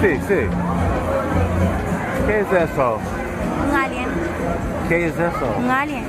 Sí, sí. ¿Qué es eso? Un alien. ¿Qué es eso? Un alien.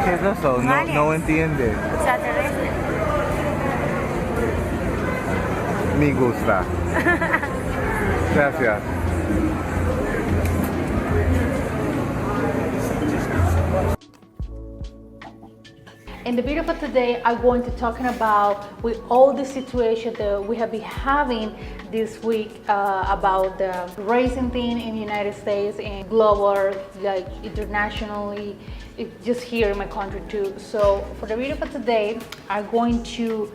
¿Qué es eso? Un No, alien. no entiende. Extraterrestre. Me gusta. Gracias. In the video for today, I'm going to talking about with all the situation that we have been having this week about the racism thing in the United States and global, like internationally, just here in my country too. So for the video for today, I'm going to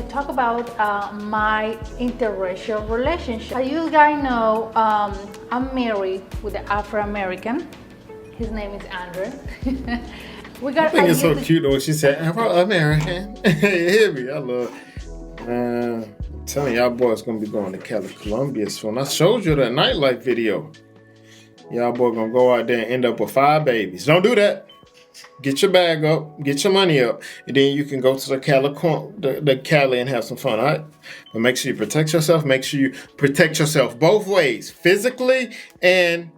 talk about my interracial relationship. As you guys know, I'm married with an Afro-American. His name is Andre. I think it's so cute though. She said, Afro-American. You hear me? I love it. I'm telling y'all boys gonna be going to Columbia soon. I showed you that nightlife video. Y'all boy gonna go out there and end up with 5 babies. Don't do that. Get your bag up, get your money up, and then you can go to the Cali and have some fun, all right? But make sure you protect yourself. Make sure you protect yourself both ways, physically and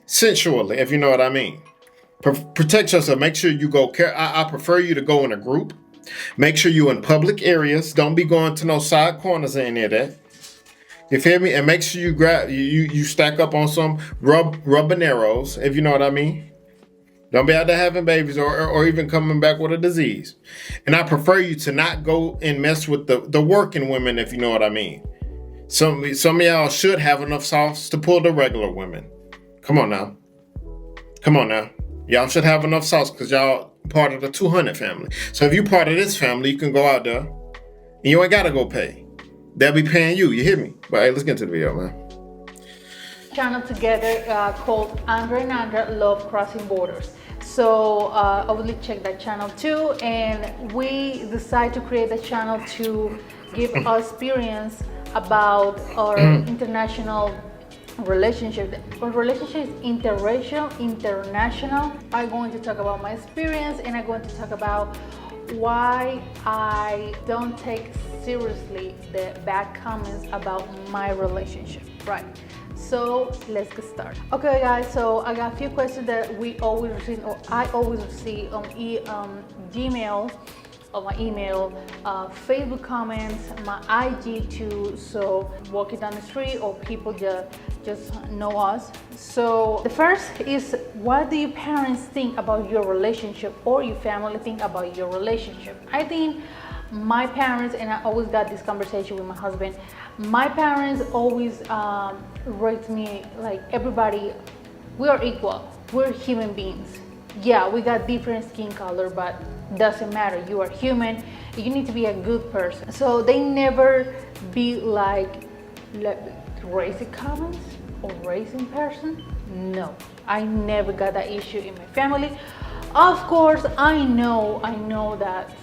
sensually, if you know what I mean. Protect yourself. Make sure you go. I prefer you to go in a group. Make sure you in public areas. Don't be going to no side corners or any of that. You feel me? And make sure you grab you stack up on some rubberneros, if you know what I mean. Don't be out there having babies or even coming back with a disease. And I prefer you to not go and mess with the working women, if you know what I mean. Some of y'all should have enough sauce to pull the regular women. Come on now. Come on now. Y'all should have enough sauce because y'all part of the 200 family. So if you part of this family, you can go out there and you ain't got to go pay. They'll be paying you. You hear me? But hey, let's get into the video, man. Channel together called Andre and Andra Love Crossing Borders. So obviously check that channel too. And we decided to create a channel to give our experience about our international relationship. Our relationship is interracial, international. I'm going to talk about my experience and I'm going to talk about why I don't take seriously the bad comments about my relationship, right? So let's get started. Okay guys, so I got a few questions that we always receive, or I always receive on Gmail, on my email, Facebook comments, my IG too. So walking down the street or people just know us. So the first is, what do your parents think about your relationship or your family think about your relationship? I think my parents, and I always got this conversation with my husband, my parents always raised me like everybody, we are equal, we're human beings. Yeah, we got different skin color, but doesn't matter, you are human, you need to be a good person. So they never be like racist comments or racist person. No, I never got that issue in my family. Of course, I know that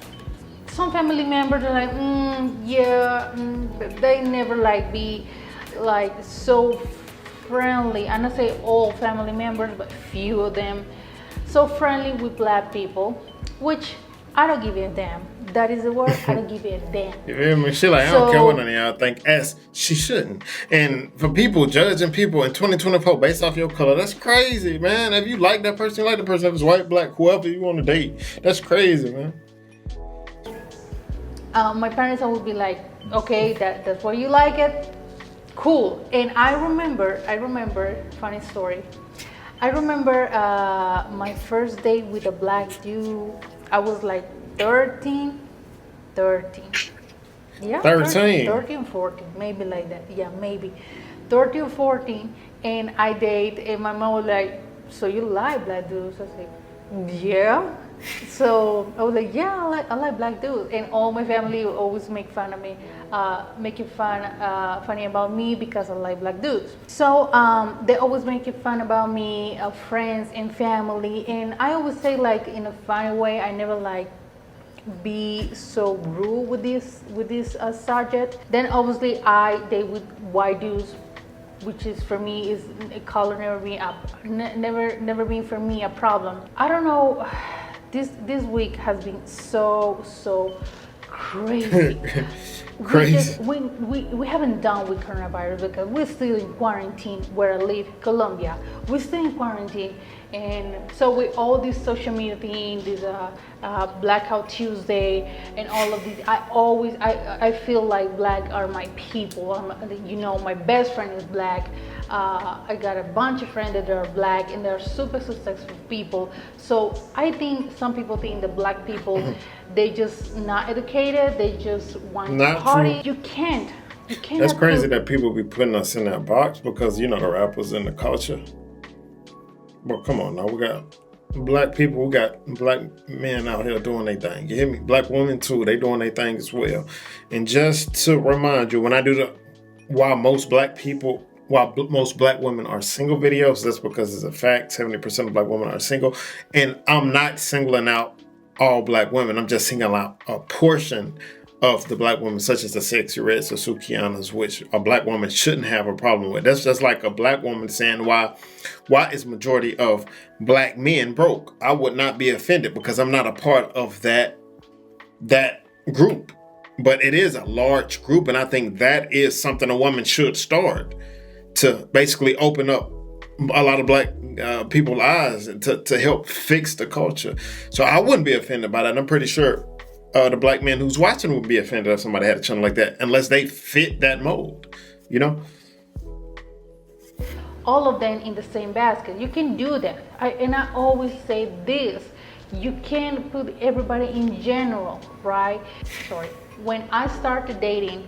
some family members are like, but they never like be like so friendly. I'm not say all family members, but few of them so friendly with black people, which I don't give a damn. That is the word. I don't give a damn. You feel me? She like, I don't care what none of y'all think, as she shouldn't. And for people judging people in 2024 based off your color, that's crazy, man. If you like that person, you like the person. If it's white, black, whoever you want to date, that's crazy, man. My parents always be like, okay, that's why you like it, cool. And I remember, funny story. I remember my first date with a black dude. I was like 13. Yeah, 13, 14, maybe like that. Yeah, maybe 13 or 14. And I date, and my mom was like, so you like black dudes? I was like, yeah. So I was like, yeah, I like black dudes. And all my family would always make fun of me, funny about me because I like black dudes. So they always make it fun about me, friends and family. And I always say like in a funny way, I never like be so rude with this subject. Then obviously I date with white dudes, which is for me is color never been for me a problem. I don't know. This week has been so crazy. Crazy. We haven't done with coronavirus because we're still in quarantine where I live, Colombia. We're still in quarantine, and so with all this social media thing, this Blackout Tuesday, and all of these, I feel like Black are my people. My best friend is Black. I got a bunch of friends that are Black, and they're super successful people. So I think some people think that Black people, they just not educated. They just want to party. True. You can't. That's crazy that people be putting us in that box because the rappers in the culture. But come on now, we got Black people, we got Black men out here doing their thing. You hear me? Black women too, they doing their thing as well. And just to remind you, when I do while most Black women are single videos, that's because it's a fact. 70% of Black women are single. And I'm not singling out all Black women. I'm just singling out a portion of the Black women, such as the Sexy Reds or Sukianas, which a Black woman shouldn't have a problem with. That's just like a Black woman saying, why is majority of Black men broke? I would not be offended because I'm not a part of that group. But it is a large group, and I think that is something a woman should start to basically open up a lot of Black people's eyes and to help fix the culture. So I wouldn't be offended by that. And I'm pretty sure the Black men who's watching would be offended if somebody had a channel like that, unless they fit that mold, All of them in the same basket. You can do that. I always say this. You can't put everybody in general, right? Sorry. When I started dating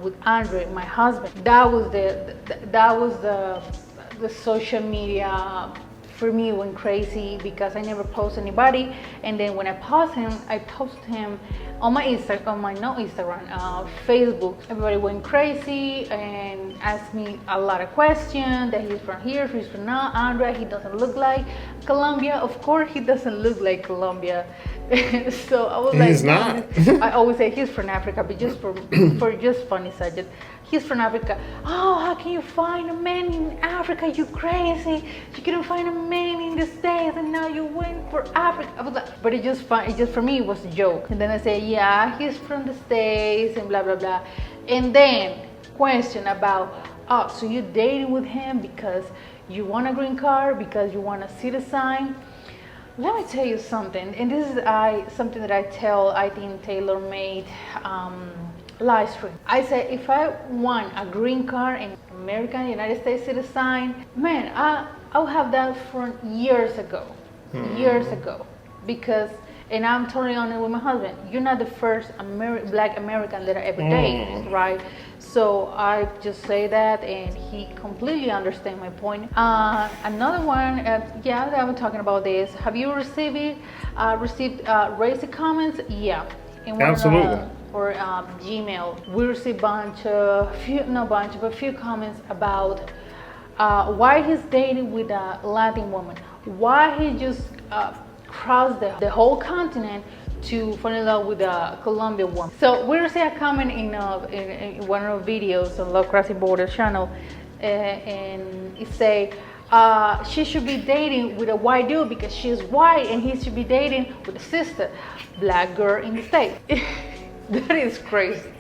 with Andre, my husband, that was the social media for me went crazy because I never post anybody. And then when I post him on my Facebook. Everybody went crazy and asked me a lot of questions that he's from here, he's from now. Andre, he doesn't look like Colombia. Of course, he doesn't look like Colombia. So I was he's not. I always say he's from Africa, but just for just funny subject. He's from Africa. Oh, how can you find a man in Africa? You crazy. You couldn't find a man in the States and now you went for Africa. I was like, but it just for me, it was a joke. And then I say, yeah, he's from the States and blah, blah, blah. And then question about, oh, so you're dating with him because you want a green card, because you want a citizen? Let me tell you something. And this is something that I tell, I think, tailor-made live stream. I say, if I want a green card and American United States citizen, man, I'll have that from years ago. Years ago. Because, and I'm totally honest with my husband, you're not the first Black American that I ever dated, right? So I just say that, and he completely understands my point. Another one, yeah, I'm talking about this. Have you received racist comments? Yeah. Absolutely. Or Gmail, we received a few comments about why he's dating with a Latin woman, why he just crossed the whole continent to fall in love with a Colombian woman. So we received a comment in one of our videos on Love Crossing Borders channel, and it say she should be dating with a white dude because she's white, and he should be dating with a sister, Black girl in the States. That is crazy.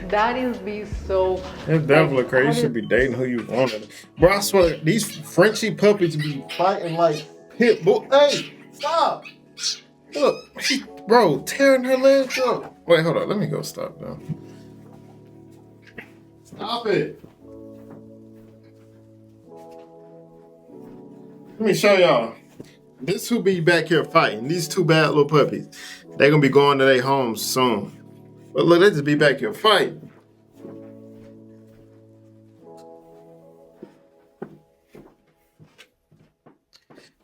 That is be so. It's definitely crazy. You should be dating who you wanted. Bro, I swear, these Frenchie puppies be fighting like pit bull. Hey, stop! Look, bro, tearing her legs up. Wait, hold on. Let me go stop now. Stop it. Let me show y'all. This who be back here fighting. These two bad little puppies. They're gonna be going to their homes soon. But look, let's just be back here fighting.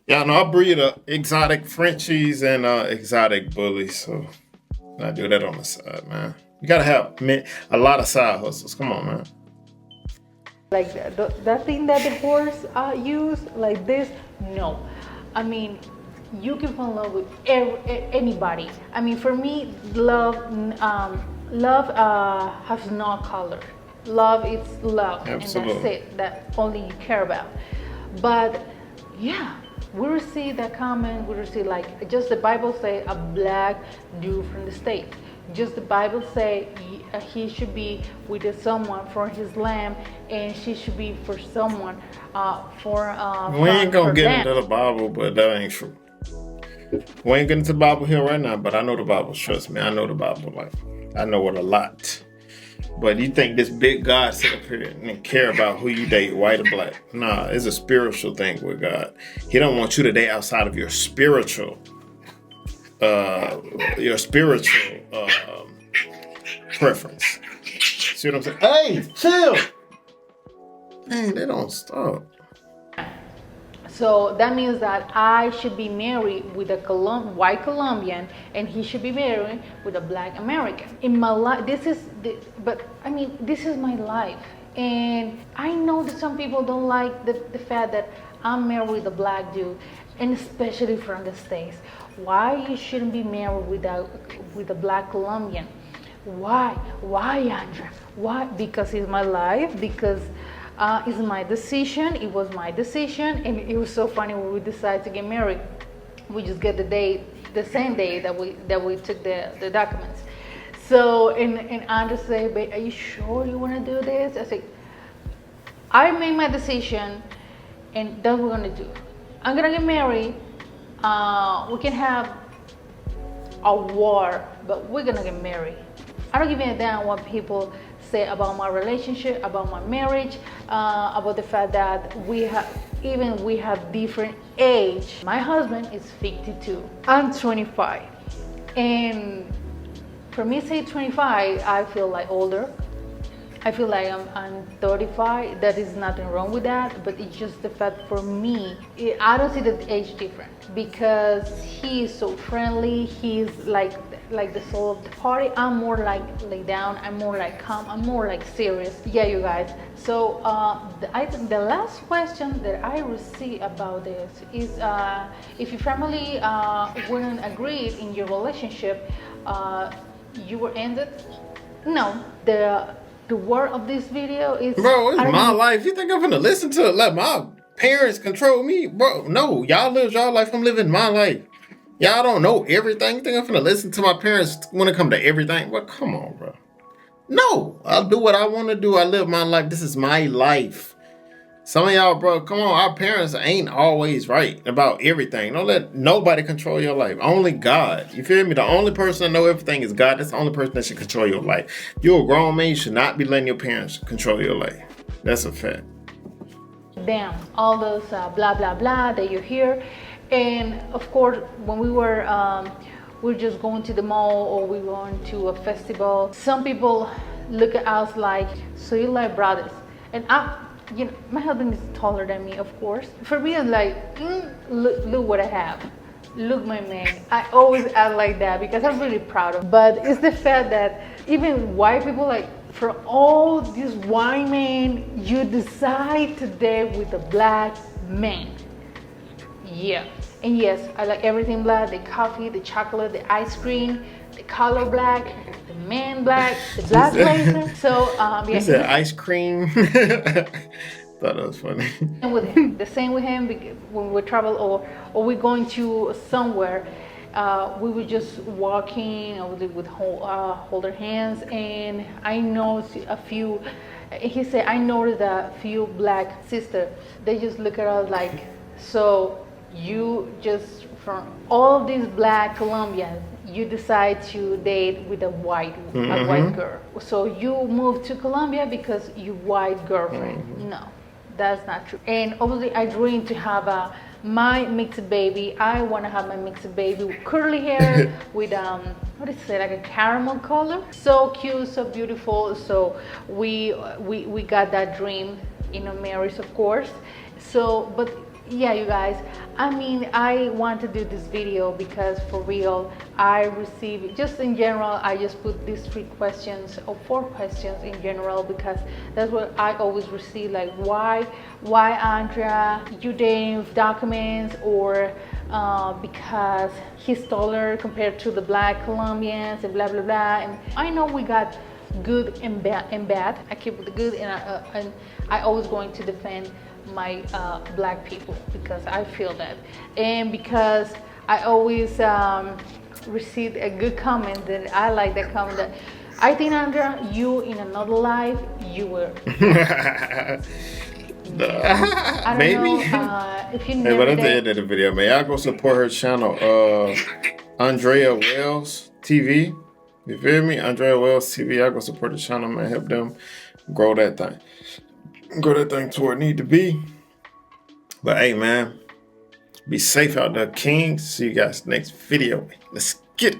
Y'all know I breed exotic Frenchies and exotic bullies, so I do that on the side, man. You gotta have a lot of side hustles. Come on, man. Like that thing that the horse use, like this, no. I mean, you can fall in love with anybody. I mean, for me, love has no color. Love is love. Absolutely. And that's it. That's only you care about. But yeah, we receive that comment. We receive, like, just the Bible say, a Black dude from the States. Just the Bible say he should be with someone for his lamb, and she should be for someone we ain't gonna get them. into the Bible, but that ain't true. We ain't getting into the Bible here right now, but I know the Bible. Trust me, I know the Bible. Like, I know it a lot. But you think this big God sit up here and care about who you date, white or black? Nah, it's a spiritual thing with God. He don't want you to date outside of your spiritual preference. See what I'm saying? Hey, chill. Man, they don't stop. So that means that I should be married with a white Colombian, and he should be married with a black American. In my life, this is my life. And I know that some people don't like the fact that I'm married with a black dude, and especially from the States. Why you shouldn't be married with a black Colombian? Why, Andrea? Why? Because it's my life, because it's my decision. It was my decision, and it was so funny when we decided to get married. We just get the same day that we took the documents. So and Andrea said, "Babe, are you sure you want to do this?" I said, "I made my decision, and that's what we're gonna do. I'm gonna get married. We can have a war, but we're gonna get married. I don't give a damn what people say about my relationship, about my marriage, about the fact that we have different age. My husband is 52. I'm 25. And for me to say 25, I feel like older. I feel like I'm 35. That is nothing wrong with that, but it's just the fact for me, I don't see the age different because he is so friendly. He's like the soul of the party. I'm more like lay down. I'm more like calm. I'm more like serious. Yeah, you guys. So the last question that I received about this is if your family wouldn't agree in your relationship, you were ended. No, the word of this video is, bro, it's my life. You think I'm gonna listen to it? Let my parents control me? Bro, no. Y'all live y'all life. I'm living my life. Y'all don't know everything. You think I'm gonna listen to my parents when it comes to everything? Well, come on, bro. No, I'll do what I want to do. I live my life. This is my life. Some of y'all, bro, come on. Our parents ain't always right about everything. Don't let nobody control your life. Only God. You feel me? The only person that know everything is God. That's the only person that should control your life. You're a grown man. You should not be letting your parents control your life. That's a fact. Damn, all those blah, blah, blah that you hear. And of course, when we're just going to the mall or we're going to a festival, some people look at us like, so you like brothers. And my husband is taller than me, of course. For me, it's like, look what I have. Look, my man. I always act like that because I'm really proud of it. But it's the fact that even white people, like, for all these white men, you decide to date with a black man. Yeah. And yes, I like everything black, the coffee, the chocolate, the ice cream, the color black, the man black, the black blazer. So, yeah. You said ice cream. Thought that was funny. And with him, the same with him, when we travel or we're going to somewhere, we were just walking with hold our hands, and I noticed a few, he said, I noticed a few black sisters, they just look at us like, so you just, from all these black Colombians, you decide to date with a white girl. So you moved to Colombia because you white girlfriend. No, that's not true. And obviously I dream to have my mixed baby. I want to have my mixed baby with curly hair, with what is it, like a caramel color. So cute, so beautiful. So we got that dream in a marriage, of course. So, but yeah, you guys, I mean, I want to do this video because for real, I receive, just in general, I just put these 3 questions or 4 questions in general because that's what I always receive, like why Andrea, you dating with documents, or because he's taller compared to the black Colombians and blah blah blah. And I know we got good and bad. I keep the good, and I always going to defend my black people because I feel that, and because I always received a good comment that I like that comment that I think, Andrea, you in another life, you were. I don't Maybe. know if you Hey, never but at the did. end of the video, man, y'all go support her channel, Andrea Wells TV. You feel me? Andrea Wells TV. Y'all go support the channel, man. Help them grow that thing. Grow that thing to where it need to be. But hey, man, be safe out there, kings. See you guys next video. Let's